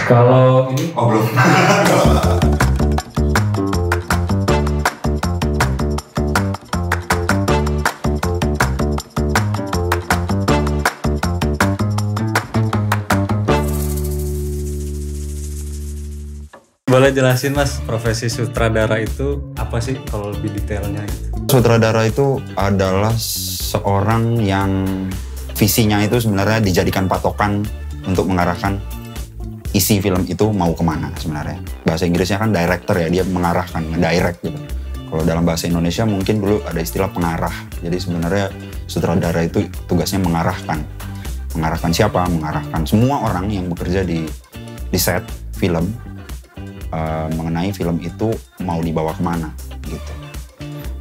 Kalau ini Oh belum. boleh jelasin Mas, profesi sutradara itu apa sih kalau lebih detailnya gitu? Sutradara itu adalah seorang yang visinya itu sebenarnya dijadikan patokan untuk mengarahkan isi film itu mau kemana sebenarnya. Bahasa Inggrisnya kan director ya, dia mengarahkan, ngedirect gitu. Kalau dalam bahasa Indonesia mungkin dulu ada istilah pengarah. Jadi sebenarnya sutradara itu tugasnya mengarahkan. Mengarahkan siapa? Mengarahkan semua orang yang bekerja di set film mengenai film itu mau dibawa kemana gitu.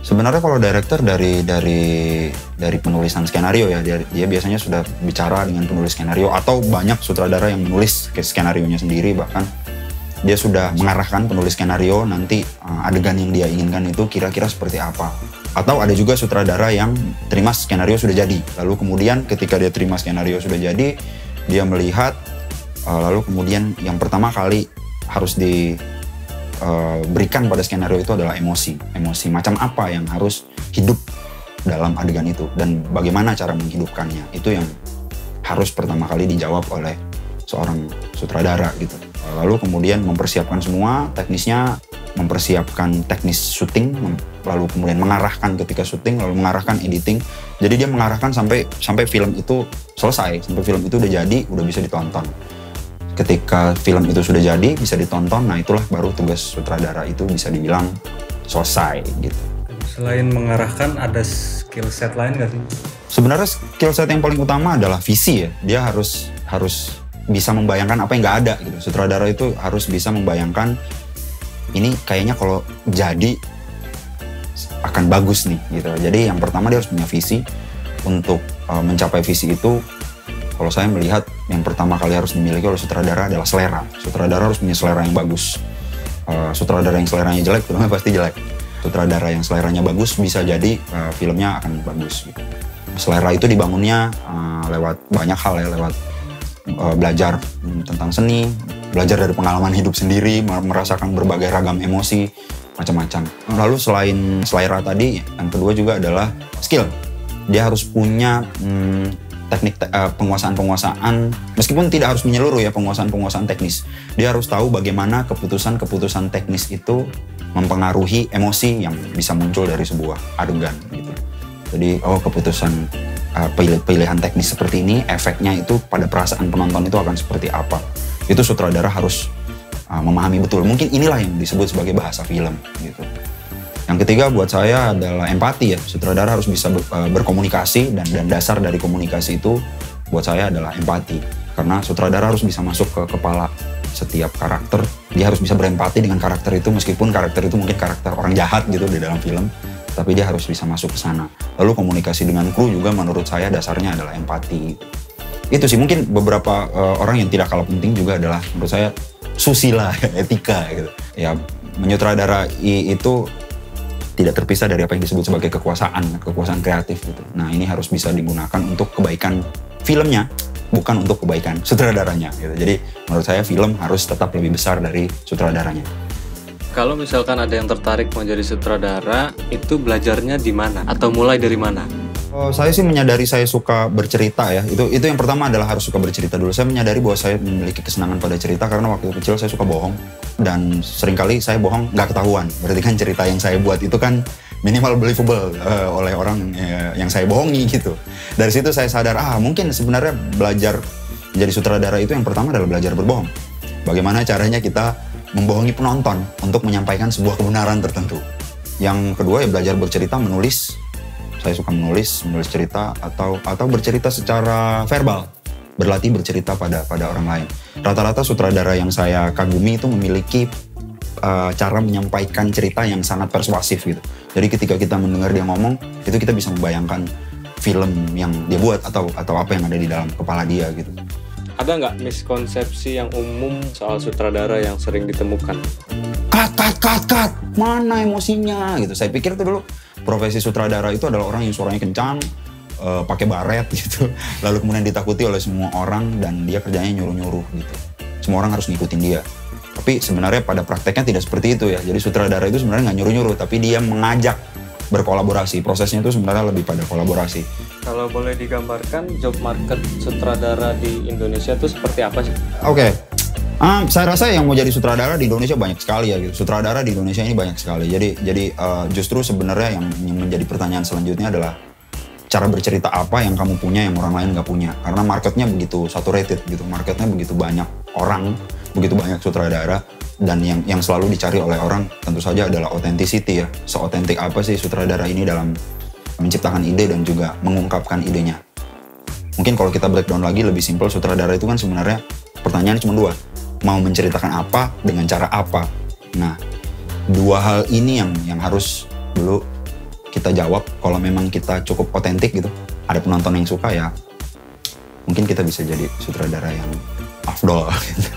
Sebenarnya kalau director dari penulisan skenario ya, dia biasanya sudah bicara dengan penulis skenario, atau banyak sutradara yang menulis skenarionya sendiri, bahkan dia sudah mengarahkan penulis skenario nanti adegan yang dia inginkan itu kira-kira seperti apa. Atau ada juga sutradara yang terima skenario sudah jadi, lalu kemudian ketika dia terima skenario sudah jadi, dia melihat lalu kemudian yang pertama kali harus diberikan pada skenario itu adalah emosi macam apa yang harus hidup dalam adegan itu dan bagaimana cara menghidupkannya, itu yang harus pertama kali dijawab oleh seorang sutradara gitu. Lalu kemudian mempersiapkan semua teknisnya, mempersiapkan teknis syuting, lalu kemudian mengarahkan ketika syuting, lalu mengarahkan editing. Jadi dia mengarahkan sampai film itu selesai, sampai film itu udah jadi, udah bisa ditonton. Ketika film itu sudah jadi, bisa ditonton, nah itulah baru tugas sutradara itu bisa dibilang selesai gitu. Selain mengarahkan, ada skill set lain nggak sih? Sebenarnya skill set yang paling utama adalah visi ya. Dia harus bisa membayangkan apa yang nggak ada gitu. Sutradara itu harus bisa membayangkan ini kayaknya kalau jadi akan bagus nih gitu. Jadi yang pertama dia harus punya visi. Untuk mencapai visi itu, kalau saya melihat yang pertama kali harus dimiliki oleh sutradara adalah selera. Sutradara harus punya selera yang bagus. Sutradara yang seleranya jelek, filmnya pasti jelek. Sutradara yang seleranya bagus, bisa jadi filmnya akan bagus. Gitu. Selera itu dibangunnya lewat banyak hal ya, lewat belajar tentang seni, belajar dari pengalaman hidup sendiri, merasakan berbagai ragam emosi, macam-macam. Lalu selain selera tadi, yang kedua juga adalah skill. Dia harus punya teknik penguasaan, meskipun tidak harus menyeluruh ya, penguasaan teknis. Dia harus tahu bagaimana keputusan teknis itu mempengaruhi emosi yang bisa muncul dari sebuah adegan gitu. Jadi keputusan pilihan teknis seperti ini, efeknya itu pada perasaan penonton itu akan seperti apa. Itu sutradara harus memahami betul. Mungkin inilah yang disebut sebagai bahasa film gitu. Yang ketiga buat saya adalah empati ya. Sutradara harus bisa berkomunikasi dan dasar dari komunikasi itu buat saya adalah empati. Karena sutradara harus bisa masuk ke kepala setiap karakter. Dia harus bisa berempati dengan karakter itu, meskipun karakter itu mungkin karakter orang jahat gitu di dalam film, tapi dia harus bisa masuk ke sana. Lalu komunikasi dengan kru juga menurut saya dasarnya adalah empati. Itu sih mungkin beberapa orang yang tidak kalah penting juga adalah menurut saya susila, etika gitu. Ya menyutradarai itu tidak terpisah dari apa yang disebut sebagai kekuasaan kreatif gitu. Nah ini harus bisa digunakan untuk kebaikan filmnya, bukan untuk kebaikan sutradaranya gitu. Jadi menurut saya film harus tetap lebih besar dari sutradaranya. Kalau misalkan ada yang tertarik menjadi sutradara, itu belajarnya di mana? Atau mulai dari mana? Saya sih menyadari saya suka bercerita ya. Itu yang pertama adalah harus suka bercerita dulu. Saya menyadari bahwa saya memiliki kesenangan pada cerita karena waktu kecil saya suka bohong. Dan seringkali saya bohong nggak ketahuan. Berarti kan cerita yang saya buat itu kan minimal believable oleh orang yang saya bohongi gitu. Dari situ saya sadar, mungkin sebenarnya belajar menjadi sutradara itu yang pertama adalah belajar berbohong. Bagaimana caranya kita membohongi penonton untuk menyampaikan sebuah kebenaran tertentu. Yang kedua ya belajar bercerita, menulis. Saya suka menulis cerita atau bercerita secara verbal, berlatih bercerita pada orang lain. Rata-rata sutradara yang saya kagumi itu memiliki cara menyampaikan cerita yang sangat persuasif gitu. Jadi ketika kita mendengar dia ngomong, itu kita bisa membayangkan film yang dia buat atau apa yang ada di dalam kepala dia gitu. Ada nggak miskonsepsi yang umum soal sutradara yang sering ditemukan? Cut, mana emosinya gitu. Saya pikir itu dulu profesi sutradara itu adalah orang yang suaranya kencang, pakai baret gitu, lalu kemudian ditakuti oleh semua orang dan dia kerjanya nyuruh-nyuruh gitu. semua orang harus ngikutin dia. Tapi sebenarnya pada prakteknya tidak seperti itu ya. Jadi sutradara itu sebenarnya nggak nyuruh-nyuruh, tapi dia mengajak berkolaborasi. Prosesnya itu sebenarnya lebih pada kolaborasi. Kalau boleh digambarkan job market sutradara di Indonesia itu seperti apa sih? Oke. Saya rasa yang mau jadi sutradara di Indonesia banyak sekali ya gitu. Sutradara di Indonesia ini banyak sekali. Jadi justru sebenarnya yang menjadi pertanyaan selanjutnya adalah cara bercerita apa yang kamu punya yang orang lain nggak punya. Karena marketnya begitu saturated gitu. Marketnya begitu banyak orang, begitu banyak sutradara, dan yang selalu dicari oleh orang tentu saja adalah authenticity ya. Seotentik apa sih sutradara ini dalam menciptakan ide dan juga mengungkapkan idenya. Mungkin kalau kita breakdown lagi lebih simpel, sutradara itu kan sebenarnya pertanyaannya cuma dua. Mau menceritakan apa dengan cara apa. Nah, dua hal ini yang harus dulu kita jawab. Kalau memang kita cukup otentik gitu, ada penonton yang suka ya, mungkin kita bisa jadi sutradara yang afdol gitu.